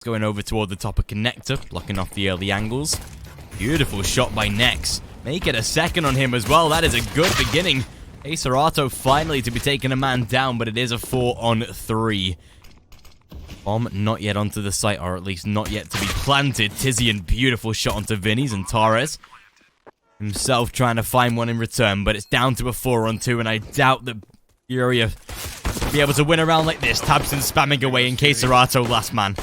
Going over toward the top of connector, blocking off the early angles. Beautiful shot by Nex. Make it a second on him as well. That is a good beginning. Acerato finally to be taking a man down, but it is a 4-on-3. Bomb not yet onto the site, or at least not yet to be planted. Tizian, beautiful shot onto Vinny. Xantares himself trying to find one in return, but it's down to a 4-on-2, and I doubt that FURIA will be able to win a round like this. Tabson spamming away in Acerato last man.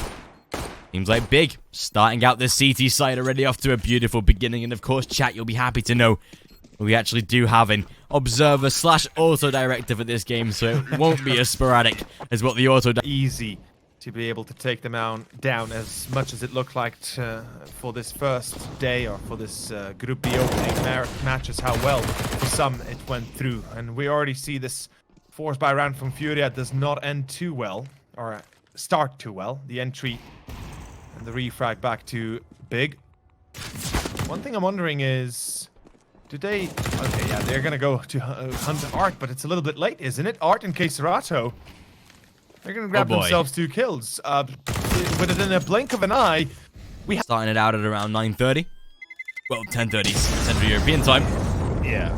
Seems like Big starting out this CT side already off to a beautiful beginning, and of course, chat, you'll be happy to know we actually do have an observer slash auto director for this game, so it won't be as sporadic as what the auto. Easy to be able to take them down as much as it looked like for this first day, or for this Group B opening matches, how well for some it went through. And we already see this force by round from FURIA does not end too well, or start too well. The entry and the refrag back to Big. One thing I'm wondering is, do they... Okay, yeah, they're going to go to hunt Art, but it's a little bit late, isn't it? Art and Acerato, they're going to grab themselves 2 kills. Within a blink of an eye, we starting it out at around 9:30. Well, 10:30 Central European time. Yeah.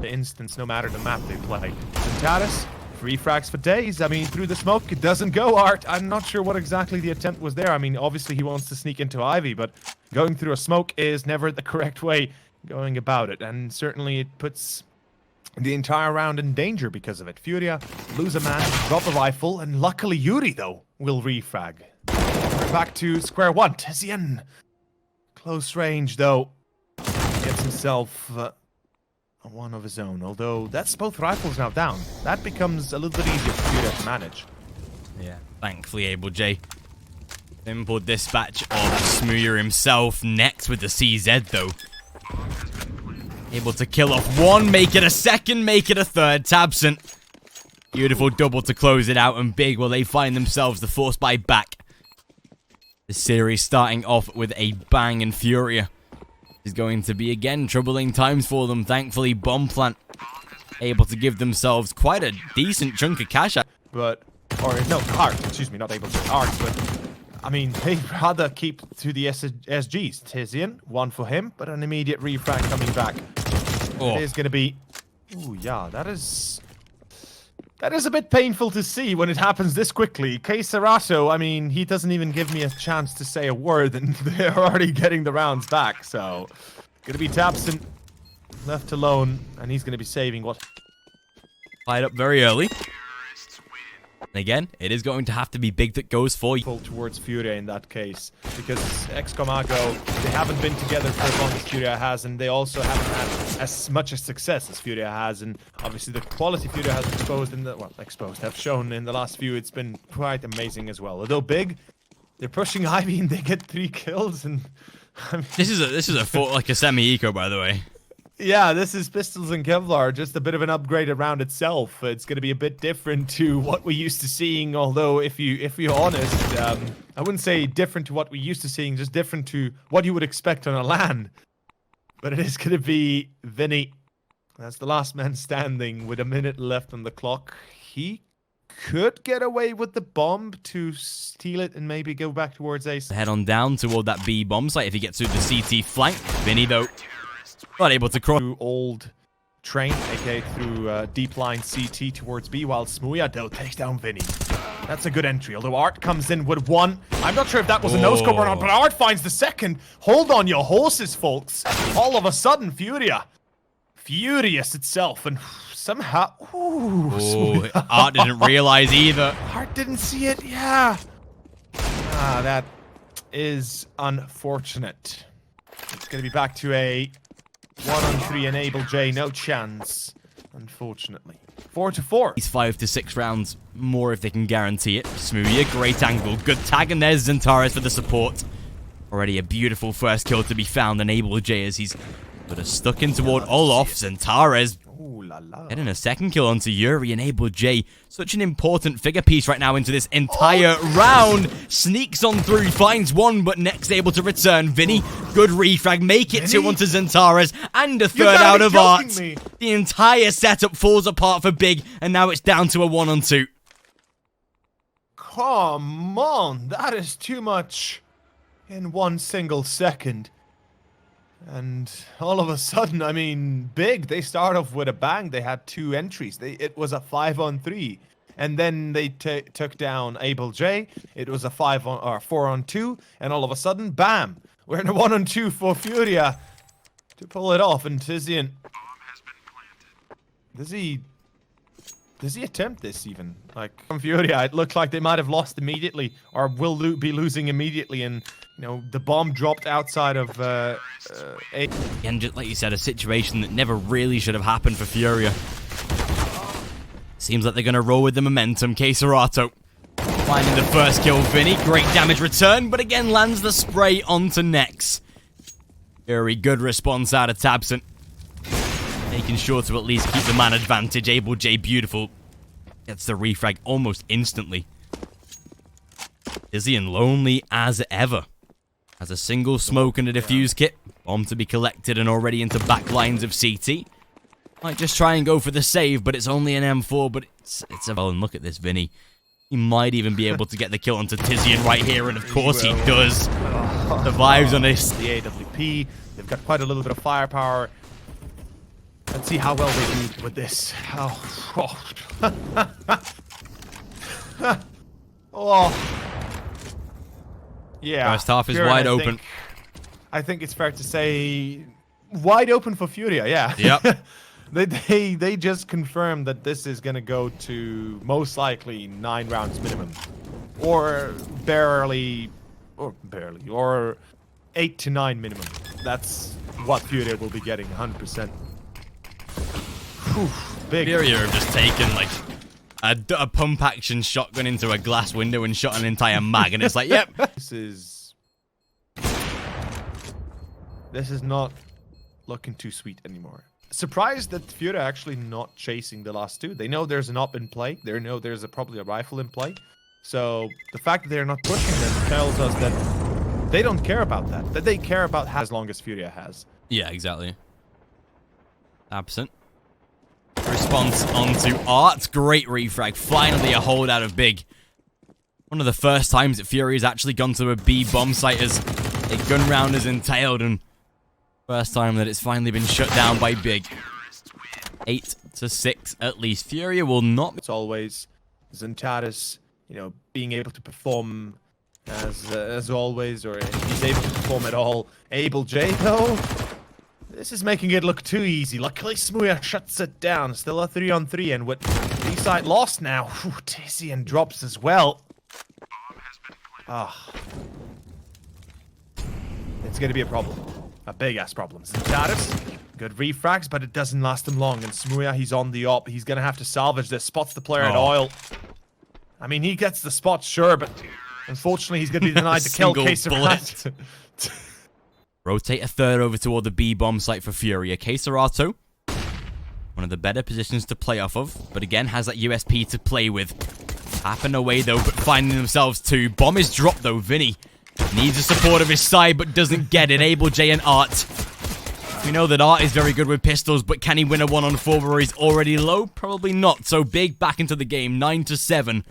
The instance, no matter the map they play. Xantares, free frags for days. I mean, through the smoke, it doesn't go, Art. I'm not sure what exactly the attempt was there. I mean, obviously he wants to sneak into Ivy, but going through a smoke is never the correct way going about it. And certainly it puts the entire round in danger because of it. FURIA lose a man, drop a rifle, and luckily Yuri, though, will refrag. We're back to square one. Tizian, close range, though, gets himself one of his own. Although that's both rifles now down. That becomes a little bit easier for FURIA to manage. Yeah, thankfully, Able J. Simple dispatch of Smooyer himself. Next with the CZ, though. Able to kill off one, make it a second, make it a third. Tabson. Beautiful double to close it out, and Big, well, they find themselves the force by back. The series starting off with a bang, and FURIA is going to be, again, troubling times for them. Thankfully, Bomb Plant able to give themselves quite a decent chunk of cash. But, or no, Art, excuse me, not able to Art, but I mean, they'd rather keep to the SGs. Tizian, one for him, but an immediate refrag coming back. Oh. It is going to be... Ooh, yeah, that is a bit painful to see when it happens this quickly. Acerato, I mean, he doesn't even give me a chance to say a word, and they're already getting the rounds back. So, going to be Tabson left alone, and he's going to be saving what... Fired up very early. And again, it is going to have to be Big that goes for you. Towards FURIA in that case, because XCOMAGO, they haven't been together for as long as FURIA has, and they also haven't had as much success as FURIA has, and obviously the quality FURIA has have shown in the last few, it's been quite amazing as well. Although Big, they're pushing Ivy and they get 3 kills, and I mean, this is a semi-eco, by the way. Yeah, this is Pistols and Kevlar, just a bit of an upgrade around itself. It's going to be a bit different to what we're used to seeing, although if you're honest, I wouldn't say different to what we're used to seeing, just different to what you would expect on a LAN. But it is going to be Vinny. That's the last man standing with a minute left on the clock. He could get away with the bomb to steal it and maybe go back towards Ace. Head on down toward that B bomb site if he gets through the CT flank. Vinny, though, not able to cross. Through old train, aka through deep line CT towards B, while Smooya, though, takes down Vinny. That's a good entry, although Art comes in with 1. I'm not sure if that was a no-scope or not, but Art finds the second. Hold on your horses, folks. All of a sudden, FURIA. Furious itself, and somehow... Ooh, Art didn't realize either. Art didn't see it, yeah. That is unfortunate. It's going to be back to a 1-on-3 enable J, no chance, unfortunately. 4-4. These 5 to 6 rounds more if they can guarantee it. Smooya, great angle, good tag, and there's Xantares for the support. Already a beautiful first kill to be found, enable J as he's sort of stuck in toward Olaf. Xantares getting a second kill onto Yuri, enable J. Such an important figure piece right now into this entire round. Sneaks on through, finds one, but next able to return. Vinny, good refrag, make it 2 onto Xantares, and a third out of Art. The entire setup falls apart for Big, and now it's down to a 1-on-2. Come on, that is too much in 1 single second. And all of a sudden, I mean, big. They start off with a bang. They had 2 entries. It was a 5-on-3. And then they took down Abel J. It was a 4-on-2. And all of a sudden, bam. We're in a 1-on-2 for Furia to pull it off. And Tizian, does he attempt this even? Like, from Furia, it looked like they might have lost immediately, or will be losing immediately, and, you know, the bomb dropped outside of, And just like you said, a situation that never really should have happened for Furia. Seems like they're going to roll with the momentum. Keserato finding the first kill. Vinny, great damage return, but again lands the spray onto Nex. Very good response out of Tabson. Making sure to at least keep the man advantage. Abel J, beautiful. Gets the refrag almost instantly. Izzy and lonely as ever. Has a single smoke and a defuse kit. Bomb to be collected and already into back lines of CT. Might just try and go for the save, but it's only an M4, but it's a... Oh, and look at this, Vinny. He might even be able to get the kill onto Tizian right here, and of course he does. Survives on this. The AWP, they've got quite a little bit of firepower. Let's see how well they do with this. Oh. Oh. Yeah. First half is wide open. I think it's fair to say wide open for Furia, yeah. Yep. They just confirmed that this is going to go to most likely 9 rounds minimum. Or or 8 to 9 minimum. That's what Furia will be getting, 100%. Whew, big. Furia have just taken like a pump action shotgun into a glass window and shot an entire mag, and it's like, yep. This is not looking too sweet anymore. Surprised that Furia actually not chasing the last 2. They know there's an op in play. They know there's probably a rifle in play. So the fact that they're not pushing them tells us that they don't care about that. That they care about as long as Furia has. Yeah, exactly. Absent. Response onto Art. Great refrag. Finally a hold out of Big. One of the first times that Fury has actually gone to a B bomb site as a gun round is entailed, and first time that it's finally been shut down by Big. 8 to 6 at least. Furia will not... It's always Xantares, you know, being able to perform as always, or if he's able to perform at all. Abel J, though, this is making it look too easy. Luckily, Smuya shuts it down. Still a 3-on-3, and with B-side lost now, Tizian drops as well. Ah. It's going to be a problem. A big-ass problem. Xantares, good refrags, but it doesn't last him long. And Smuya, he's on the op. He's going to have to salvage this. Spots the player at oil. I mean, he gets the spot, sure, but unfortunately, he's going to be denied the kill case of bullet. Rotate a third over toward the B bomb site for Furia. Keserato, one of the better positions to play off of, but again has that USP to play with. Tapping away though, but finding themselves 2. Bomb is dropped though. Vinny needs the support of his side, but doesn't get it. Abel J and Art. We know that Art is very good with pistols, but can he win a 1-on-4 where he's already low? Probably not. So Big back into the game, 9 to 7.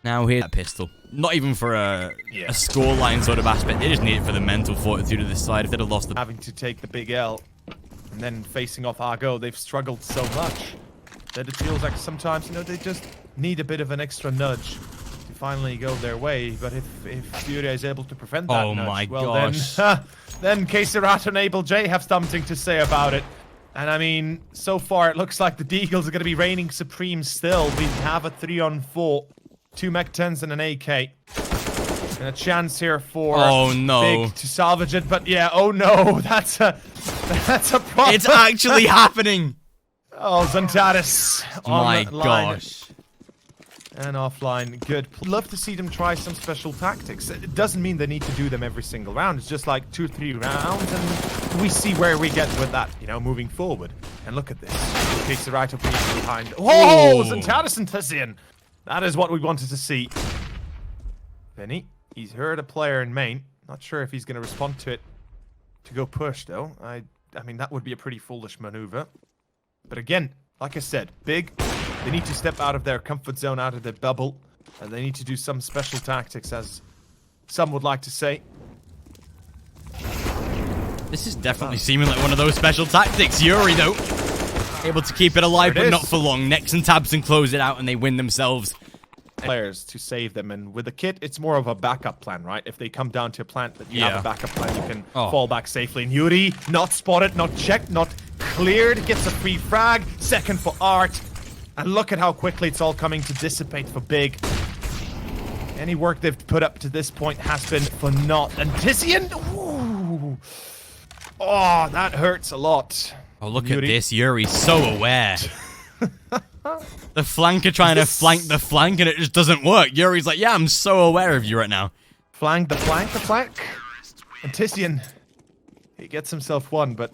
Now here's that pistol. Not even for a scoreline sort of aspect. They just need it for the mental fortitude of this side. If they'd have lost the... Having to take the big L and then facing off Argo, they've struggled so much that it feels like sometimes, you know, they just need a bit of an extra nudge to finally go their way. But if Furia is able to prevent that nudge, well gosh. Then Keserato and Abel J have something to say about it. And I mean, so far it looks like the Deagles are going to be reigning supreme still. We have a 3-on-4. 2 Mech 10s and an AK. And a chance here for Big to salvage it, but yeah, oh no, that's a problem. It's actually happening. Oh, Xantares My on the line. gosh. And offline, good. Love to see them try some special tactics. It doesn't mean they need to do them every single round. It's just like 2 or 3 rounds, and we see where we get with that, you know, moving forward. And look at this. Keserato being behind. Oh, Xantares and Tizian. That is what we wanted to see. Vinny, he's heard a player in main. Not sure if he's going to respond to it to go push, though. I mean, that would be a pretty foolish maneuver. But again, like I said, Big, they need to step out of their comfort zone, out of their bubble. And they need to do some special tactics, as some would like to say. This is definitely seeming like one of those special tactics. Yuri, though, able to keep it alive, but not for long. Nex and Tabson close it out, and they win themselves. Players to save them, and with the kit, it's more of a backup plan, right? If they come down to a plant that you have a backup plan, you can fall back safely. And Yuri, not spotted, not checked, not cleared, gets a free frag. Second for Art. And look at how quickly it's all coming to dissipate for Big. Any work they've put up to this point has been for naught. And Tizian, ooh. Oh, that hurts a lot. Oh, look at this. Yuri's so aware. The flanker trying to flank the flank, and it just doesn't work. Yuri's like, yeah, I'm so aware of you right now. Flank the flank, the flank. And Tizian, he gets himself one, but...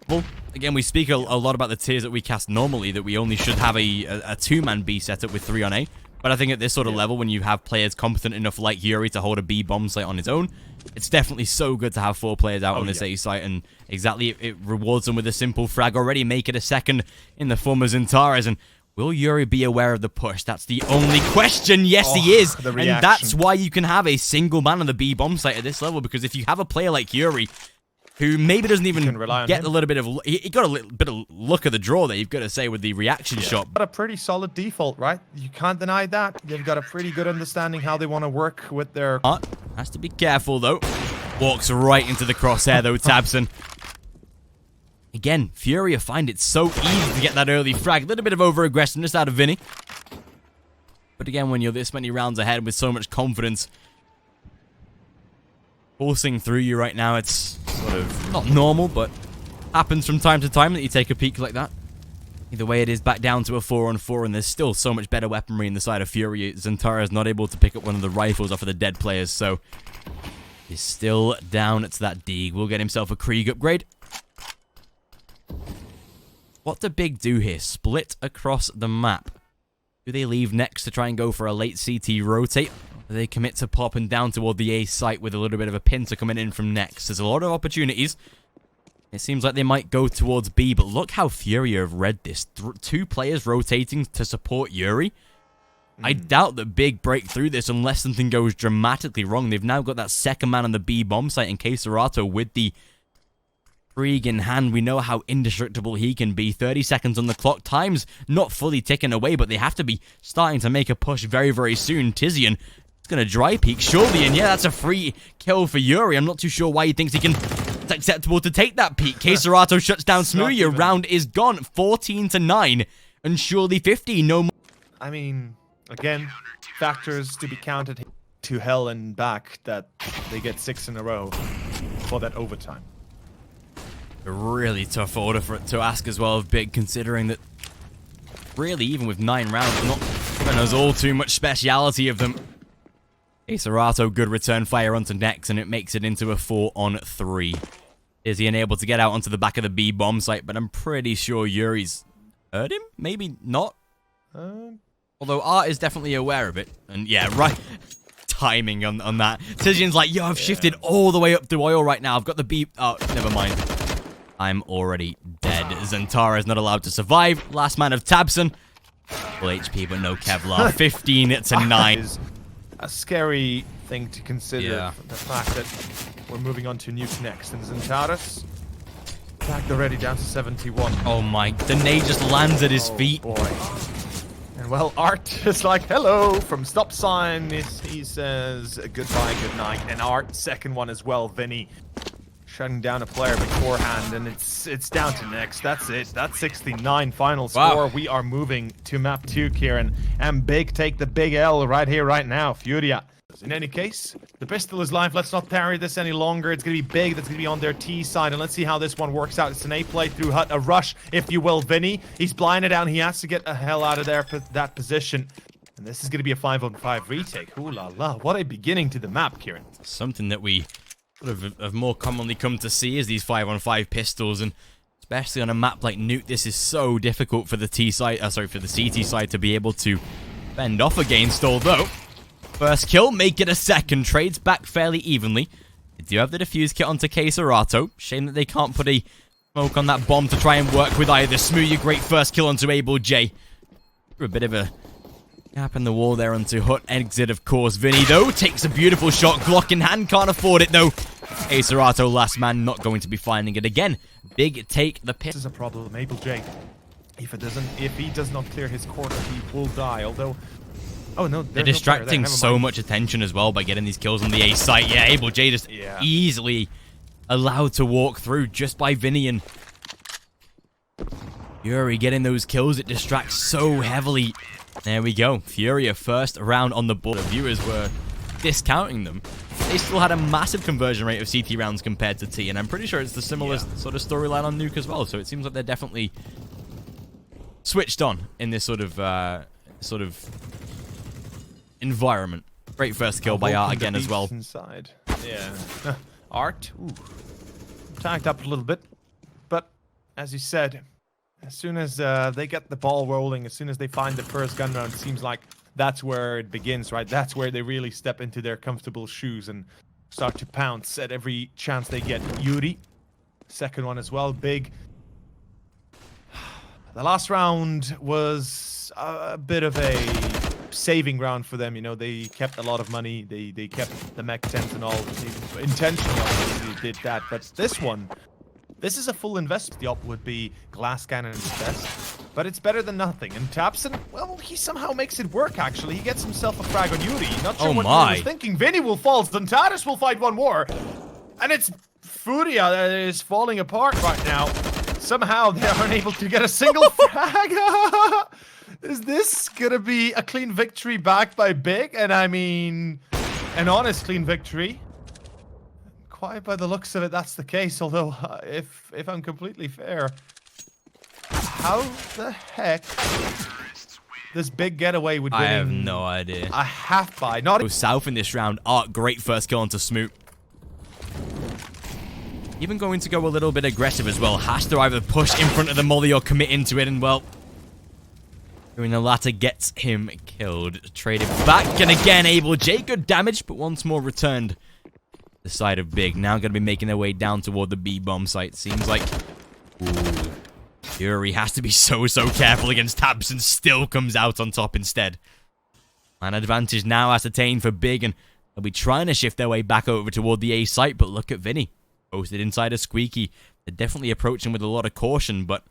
Well, again, we speak a lot about the tiers that we cast normally, that we only should have a two-man B setup with 3 on A. But I think at this sort of level, when you have players competent enough like Yuri to hold a B bomb site on his own, it's definitely so good to have 4 players out on this A site, and exactly, it rewards them with a simple frag already, make it a second in the form of Xantares, and will Yuri be aware of the push? That's the only question. Yes, he is, and that's why you can have a single man on the B bomb site at this level, because if you have a player like Yuri, who maybe doesn't even get a little bit of... He got a little bit of luck of the draw there, you've got to say, with the reaction shot. Got a pretty solid default, right? You can't deny that. They've got a pretty good understanding how they want to work with their... Has to be careful, though. Walks right into the crosshair, though, Tabson. Again, Furia find it so easy to get that early frag. A little bit of over-aggressiveness out of Vinny. But again, when you're this many rounds ahead with so much confidence... Pulsing through you right now, it's sort of not normal, but happens from time to time that you take a peek like that. Either way, it is back down to a 4-on-4, and there's still so much better weaponry in the side of Furia. Xantares is not able to pick up one of the rifles off of the dead players, so he's still down to that Deeg. Will get himself a Krieg upgrade. What do Big do here? Split across the map. Do they leave next to try and go for a late CT rotate? They commit to popping down toward the A site with a little bit of a pincer coming in from next. There's a lot of opportunities. It seems like they might go towards B, but look how Furia have read this. 2 players rotating to support Yuri. I doubt that Big break through this unless something goes dramatically wrong. They've now got that second man on the B bomb site in Keserato with the Krieg in hand. We know how indestructible he can be. 30 seconds on the clock. Time's not fully ticking away, but they have to be starting to make a push very, very soon. Tizian going to dry peek, surely, and yeah, that's a free kill for Yuri. I'm not too sure why he thinks it's acceptable to take that peek. Keserato shuts down Smooya. Round is gone. 14-9, and surely 15. No more. I mean, again, factors to be counted to hell and back that they get 6 in a row for that overtime. A really tough order for it to ask as well of Big, considering that really, even with 9 rounds, not giving us all too much speciality of them. Keserato, good return fire onto Nex, and it makes it into a 4-on-3. Is he unable to get out onto the back of the B bomb site? But I'm pretty sure Yuri's heard him? Maybe not. Although Art is definitely aware of it. And yeah, right. Timing on that. Tizian's like, yo, I've shifted all the way up to oil right now. I've got the B... Oh, never mind. I'm already dead. Xantares not allowed to survive. Last man of Tabson. Full HP, but no Kevlar. 15-9. A scary thing to consider, the fact that we're moving on to nuke next, and Xantares back already down to 71. Oh my, the nade just lands at his feet. Boy. And well, Art is like, hello, from stop sign. He says goodbye, good night. And Art, second one as well, Vinny. Shutting down a player beforehand, and it's down to next. That's it. That's 69 final score. Wow. We are moving to map 2, Kieran. And Big take the big L right here, right now. Furia. In any case, the pistol is live. Let's not parry this any longer. It's going to be Big. That's going to be on their T side. And let's see how this one works out. It's an A play through Hut. A rush, if you will, Vinny. He's blinded out. He has to get the hell out of there for that position. And this is going to be a 5-on-5 retake. Ooh la la. What a beginning to the map, Kieran. Something that we sort of have more commonly come to see is these 5-on-5 pistols, and especially on a map like Nuke, this is so difficult for the T side, for the CT side to be able to fend off against. Although, first kill, make it a second, trades back fairly evenly. They do have the defuse kit onto Keserato. Shame that they can't put a smoke on that bomb to try and work with either. Smooya, great first kill onto Able J. For a bit of a Gap in the wall there onto Hut exit, of course. Vinny, though, takes a beautiful shot. Glock in hand, can't afford it, though. Acerato, last man, not going to be finding it again. Big take the piss. This is a problem. Able J, if he does not clear his corner, he will die. Although, oh no, they're distracting so much attention as well by getting these kills on the A site. Yeah, Able J just easily allowed to walk through just by Vinny, and Fury getting those kills. It distracts so heavily. There we go. Furia first round on the board. The viewers were discounting them. They still had a massive conversion rate of CT rounds compared to T, and I'm pretty sure it's the similar sort of storyline on Nuke as well. So it seems like they're definitely switched on in this sort of environment. Great first kill by Art again as well. Inside. Yeah. Art, ooh, tagged up a little bit, but as you said, as soon as they get the ball rolling, as soon as they find the first gun round, it seems like that's where it begins, right? That's where they really step into their comfortable shoes and start to pounce at every chance they get. Yuri, second one as well, big. The last round was a bit of a saving round for them. You know, they kept a lot of money. They kept the mech 10s and all. They intentionally did that. But this one, this is a full investment. The op would be glass cannon is best, but it's better than nothing. And Tapson, well, he somehow makes it work, actually. He gets himself a frag on Yuri. Not sure what he was thinking. Vinny will fall. Xantares will fight one more. And it's Fruia that is falling apart right now. Somehow they aren't able to get a single frag. Is this gonna be a clean victory backed by Big? And I mean, an honest clean victory. Quite by the looks of it, that's the case. Although, if I'm completely fair, how the heck does Big get away with winning? I have no idea. A half by not go south in this round. Art, great first kill onto Smoot. Even going to go a little bit aggressive as well. Has to either push in front of the molly or commit into it, and well, doing the latter gets him killed. Traded back, and again, Able J, good damage, but once more returned. The side of Big, now going to be making their way down toward the B-bomb site. Seems like, ooh, Fury has to be so careful against Tabs and still comes out on top instead. An advantage now ascertained for Big, and they'll be trying to shift their way back over toward the A site, but look at Vinny. Posted inside a Squeaky. They're definitely approaching with a lot of caution, but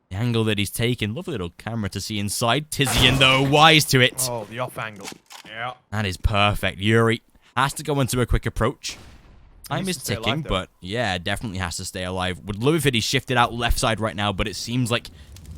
the angle that he's taken, lovely little camera to see inside. Tizian, though, wise to it. Oh, the off angle. Yeah. That is perfect. Yuri has to go into a quick approach. Time is ticking, but yeah, definitely has to stay alive. Would love if he's shifted out left side right now, but it seems like,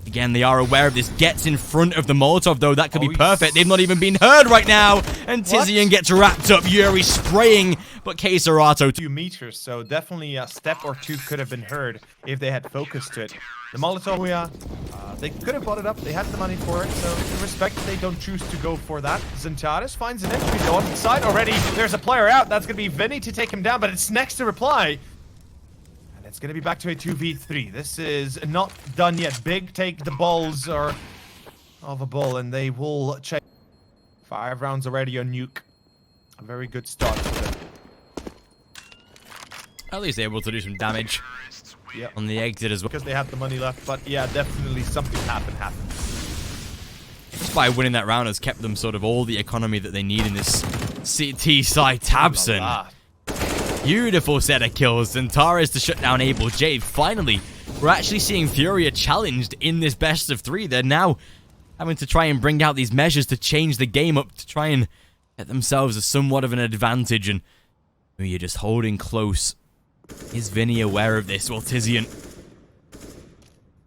again, they are aware of this. Gets in front of the Molotov, though. That could be perfect. They've not even been heard right now. And Tizian gets wrapped up. Yuri spraying, but Acerato 2 meters, so definitely a step or two could have been heard if they had focused to it. The Molotov, they could have bought it up. They had the money for it, so in respect, they don't choose to go for that. Xantares finds an entry though on the side already. There's a player out. That's going to be Vinny to take him down, but it's next to reply. And it's going to be back to a 2v3. This is not done yet. Big take the balls of a ball, and they will check. 5 rounds already on Nuke. A very good start for them. At least able to do some damage on the exit as well. Because they have the money left, but yeah, definitely something happened. Just by winning that round has kept them sort of all the economy that they need in this CT side. Tabson. Beautiful set of kills. Xantares to shut down Able J. Finally, we're actually seeing Furia challenged in this best of 3. They're now having to try and bring out these measures to change the game up, to try and get themselves a somewhat of an advantage, and you're just holding close. Is Vinny aware of this? Well, Tizian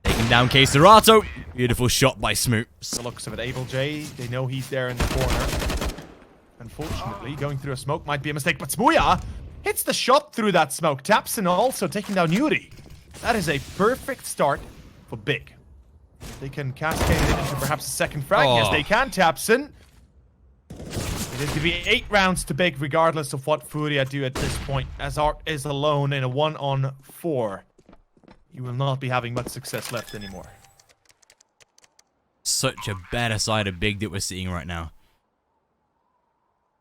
taking down Acerato. Beautiful shot by Smoot. The looks of it, Able J, they know he's there in the corner. Unfortunately, going through a smoke might be a mistake, but Smuya hits the shot through that smoke. Tapson also taking down Yuri. That is a perfect start for Big. They can cascade it into perhaps a second frag. Yes, they can, Tapson. It is going to be 8 rounds to Big, regardless of what Furia do at this point, as Art is alone in a 1-on-4. You will not be having much success left anymore. Such a better side of Big that we're seeing right now.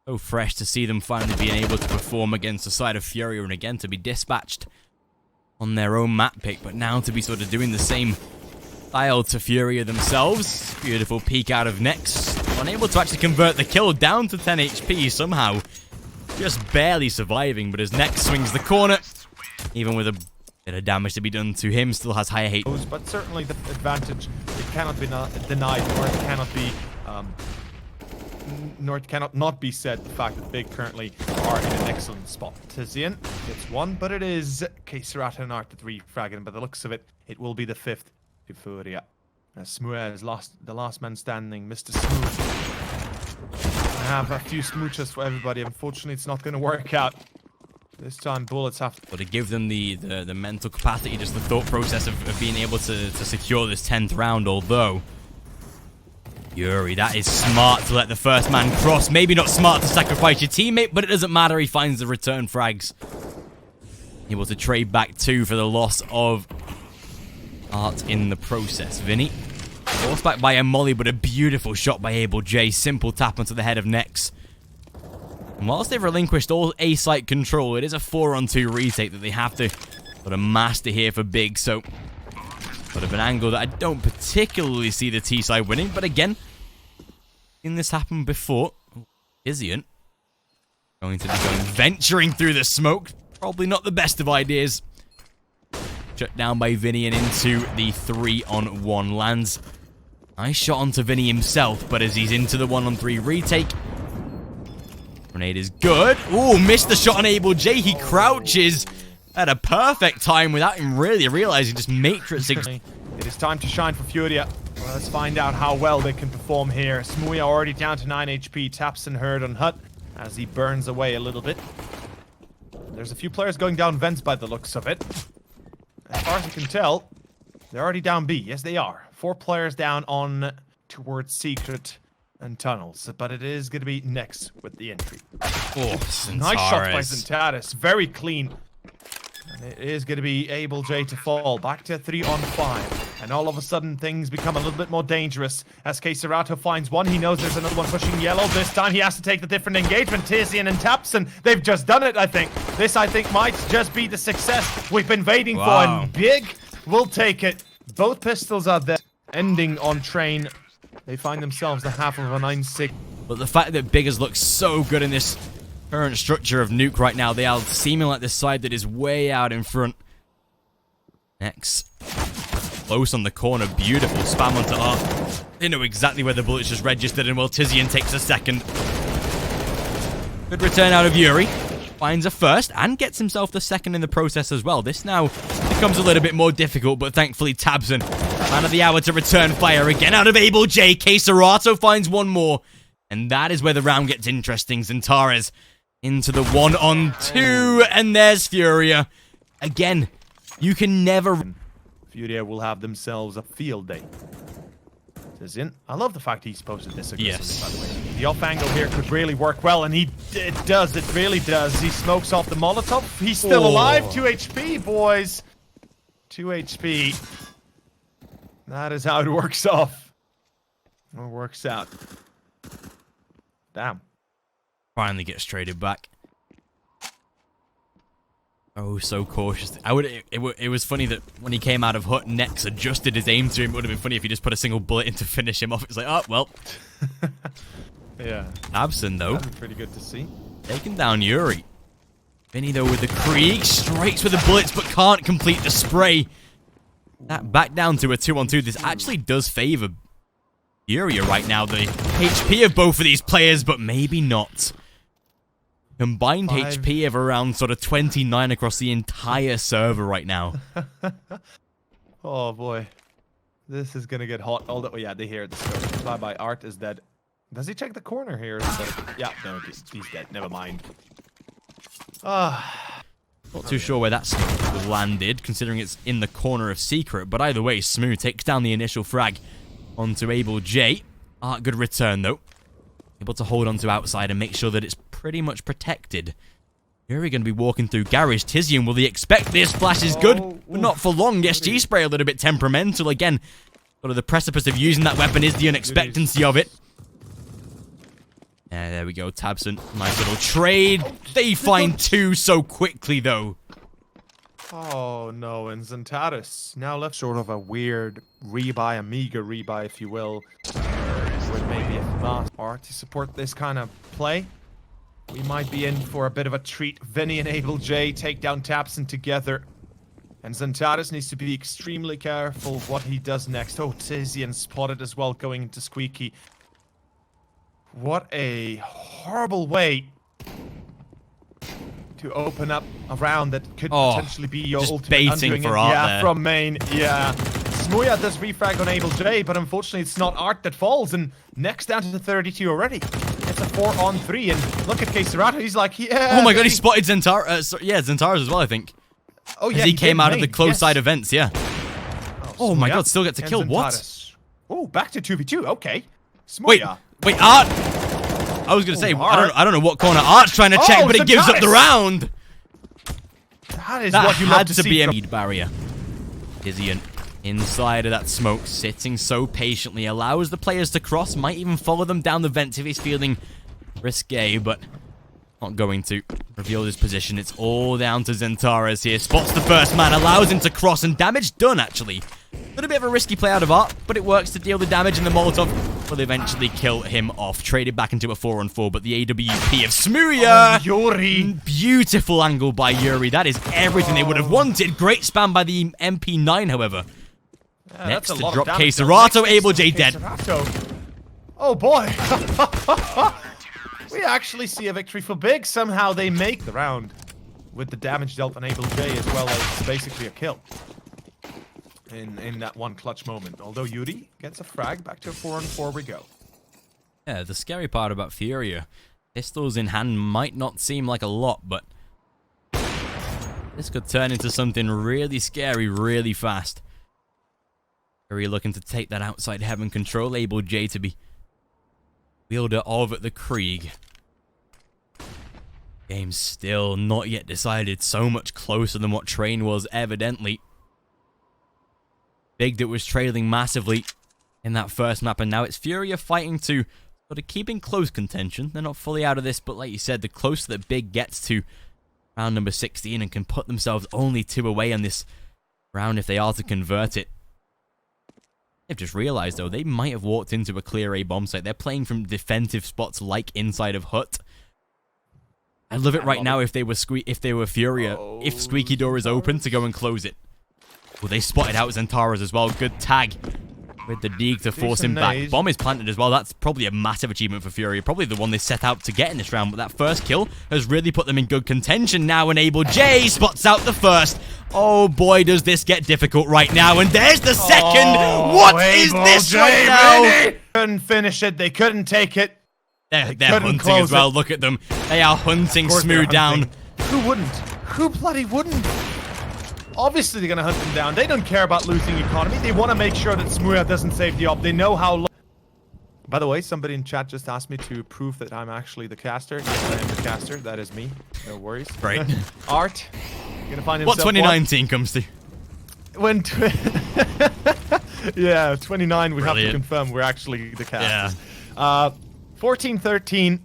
So fresh to see them finally being able to perform against the side of Furia, and again to be dispatched on their own map pick, but now to be sort of doing the same style to Furia themselves. Beautiful peek out of Nex. unable to actually convert the kill, down to 10 HP somehow. Just barely surviving, but as Nex swings the corner, even with a bit of damage to be done to him, still has higher HP. But certainly the advantage, it cannot be denied, or it cannot be, nor it cannot not be said, the fact that Big currently are in an excellent spot. Tizian gets one, but it is Xantares and Art that refragging. By the looks of it, it will be the 5th to FURIA. As Smooth is the last man standing, Mr. Smooth. I have a few smooches for everybody. Unfortunately, it's not going to work out. This time, bullets have to... But to give them the mental capacity, just the thought process of being able to secure this 10th round, although... Yuri, that is smart to let the first man cross. Maybe not smart to sacrifice your teammate, but it doesn't matter. He finds the return frags. Able to trade back 2 for the loss of Art in the process. Vinny, forced back by a molly, but a beautiful shot by Able J. Simple tap onto the head of Nex. And whilst they've relinquished all A-site control, it is a 4-on-2 retake that they have to sort of master here for Big. So, sort of an angle that I don't particularly see the T-side winning. But again, seen this happen before. Isian going to be venturing through the smoke. Probably not the best of ideas. Shut down by Vinny and into the 3-on-1 lands. Nice shot onto Vinny himself, but as he's into the 1-on-3 retake, grenade is good. Ooh, missed the shot on Able J. He crouches at a perfect time without him really realizing, just matrixing. It is time to shine for Furia. Well, let's find out how well they can perform here. Smooya already down to 9 HP. Taps and Herd on Hut as he burns away a little bit. There's a few players going down vents by the looks of it. As far as I can tell, they're already down B. Yes, they are. 4 players down on towards Secret and Tunnels. But it is going to be Nex with the entry. Oh, nice shot by Xantares. Very clean. And it is going to be Able J to fall. Back to 3-on-5. And all of a sudden, things become a little bit more dangerous. As Xantares finds one, he knows there's another one pushing yellow. This time, he has to take the different engagement. Tizian and Tapson, they've just done it, I think. This, I think, might just be the success we've been waiting for. And Big will take it. Both pistols are there. Ending on train. They find themselves the half of a 9-6. But the fact that Big has looked so good in this current structure of Nuke right now, they are seeming like the side that is way out in front. Next. Close on the corner. Beautiful spam onto Art. They know exactly where the bullets just registered, and well, Tizian takes a second. Good return out of Yuri. Finds a first and gets himself the second in the process as well. This now becomes a little bit more difficult, but thankfully Tabson, man of the hour to return fire again out of Able J. Xantares finds one more. And that is where the round gets interesting. Xantares into the 1-on-2, and there's Furia. Again, you can never... Furia will have themselves a field day. I love the fact he's posted this aggressively, by the way. The off angle here could really work well, and it does. It really does. He smokes off the Molotov. He's still alive. 2 HP, boys. 2 HP. That is how it works off. Or works out. Damn. Finally gets traded back. Oh, so cautious. It was funny that when he came out of Hut, Nex adjusted his aim to him. It would have been funny if he just put a single bullet in to finish him off. It's like, oh, well. Yeah. Absent, though. That'd be pretty good to see. Taking down Yuri. Vinny, though, with the Krieg. Strikes with the bullets, but can't complete the spray. That back down to a 2-on-2. This actually does favor Yuri right now. The HP of both of these players, but maybe not. Combined HP of around sort of 29 across the entire server right now. Oh boy. This is gonna get hot. Oh yeah, they hear the scope. Bye-bye. Art is dead. Does he check the corner here? Yeah, no, he's dead. Never mind. Not too sure where that smoke landed, considering it's in the corner of Secret. But either way, Smooth takes down the initial frag onto Able J. Art, good return, though. Able to hold onto outside and make sure that it's pretty much protected. Yuri going to be walking through garage. Tizian, will he expect this? Flash is good, but not for long. SG spray a little bit temperamental. Again, sort of the precipice of using that weapon is the unexpectancy of it. Yeah, there we go. Tabson, nice little trade. They find 2 so quickly, though. Oh, no, and Xantares now left sort of a weird rebuy, a meager rebuy, if you will, with maybe a Or to support this kind of play, we might be in for a bit of a treat. Vinny and Able J take down Tapson together. And Xantares needs to be extremely careful what he does next. Oh, Tizian spotted as well going into Squeaky. What a horrible way to open up a round that could potentially be your ultimate baiting for Art there. from main. Yeah. Smuya does refrag on Able J, but unfortunately it's not Art that falls. And next down to 32 already. It's a 4-on-3. And look at Keserato. He's like, yeah. Oh my god, he spotted Xantares. Yeah, Xantares as well, I think. Oh yeah, as he came out of the close side events, yeah. Oh my god, still gets a kill. What? Oh, back to 2v2. Okay. Smuya. Wait, Art. I was gonna say, I don't know what corner Art's trying to check, but it gives up the round. That what you had love to be a lead barrier. Tizian inside of that smoke, sitting so patiently, allows the players to cross, might even follow them down the vents if he's feeling risque, but not going to reveal his position. It's all down to Xantares here. Spots the first man, allows him to cross, and damage done, actually. A little bit of a risky play out of Art, but it works to deal the damage, and the Molotov will eventually kill him off. Traded back into a 4-on-4, but the AWP of Smuya. Yuri. Beautiful angle by Yuri. That is everything they would have wanted. Great spam by the MP9, however. Next to drop Keserato, Able J dead. Oh boy. We actually see a victory for Big. Somehow they make the round with the damage dealt on Able J as well as basically a kill in that one clutch moment. Although Yuri gets a frag, back to a 4-on-4 we go. Yeah, the scary part about Furia, pistols in hand might not seem like a lot, but this could turn into something really scary really fast. Furia looking to take that outside heaven control, Able J to be wielder of the Krieg. Game's still not yet decided, so much closer than what Train was, evidently. Big that was trailing massively in that first map, and now it's Furia fighting to sort of keep in close contention. They're not fully out of this, but like you said, the closer that Big gets to round number 16 and can put themselves only 2 away on this round if they are to convert it. They've just realized, though, they might have walked into a clear A bomb site. They're playing from defensive spots like inside of Hut. I'd love it right now if they were Furia. If Squeaky Door is open, to go and close it. Well, they spotted out Xantares as well. Good tag with the Deeg to force him back. Bomb is planted as well. That's probably a massive achievement for Furia. Probably the one they set out to get in this round. But that first kill has really put them in good contention now. And Able J spots out the first. Oh boy, does this get difficult right now. And there's the second. What is this right now? They couldn't finish it. They couldn't take it. They're hunting as well. Look at them. They are hunting Smooth down. Who wouldn't? Who bloody wouldn't? Obviously, they're going to hunt him down. They don't care about losing economy. They want to make sure that Smuya doesn't save the op. They know how long. By the way, somebody in chat just asked me to prove that I'm actually the caster. Yes, I am the caster. That is me. No worries. Right. Art. Gonna find himself what 2019 comes to. When yeah, 29, we have to confirm we're actually the casters. Yeah. 14-13.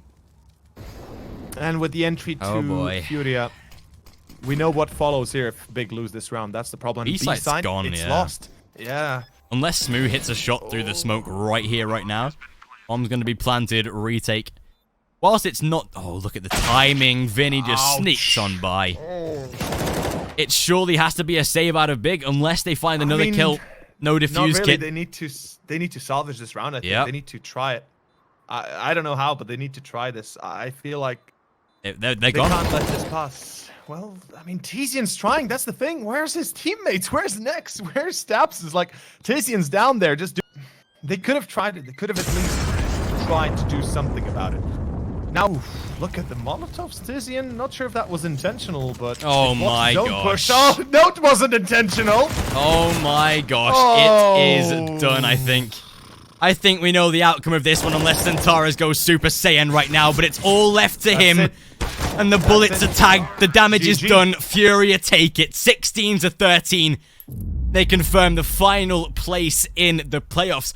And with the entry to Furia, we know what follows here if Big lose this round. That's the problem. B-side's gone, it's lost. Yeah. Unless Smoo hits a shot through the smoke right here, right now. Bomb's going to be planted, retake. Whilst it's not... Oh, look at the timing. Vinny just sneaks on by. It surely has to be a save out of Big unless they find another kill. No defuse kit. They need to salvage this round, I think. They need to try it. I don't know how, but they need to try this. I feel like they can't let this pass. Well, I mean, Tizian's trying. That's the thing. Where's his teammates? Where's Nex? Where's Staps? Is like, Tizian's down there. They could have tried it. They could have at least tried to do something about it. Now, look at the Molotovs, Tizian. Not sure if that was intentional, but... Oh my gosh. Oh, no, it wasn't intentional. Oh my gosh. It is done, I think. I think we know the outcome of this one unless Xantares goes Super Saiyan right now, but it's all left to him. And the bullets are tagged. The damage is done. Furia take it. 16-13. They confirm the final place in the playoffs.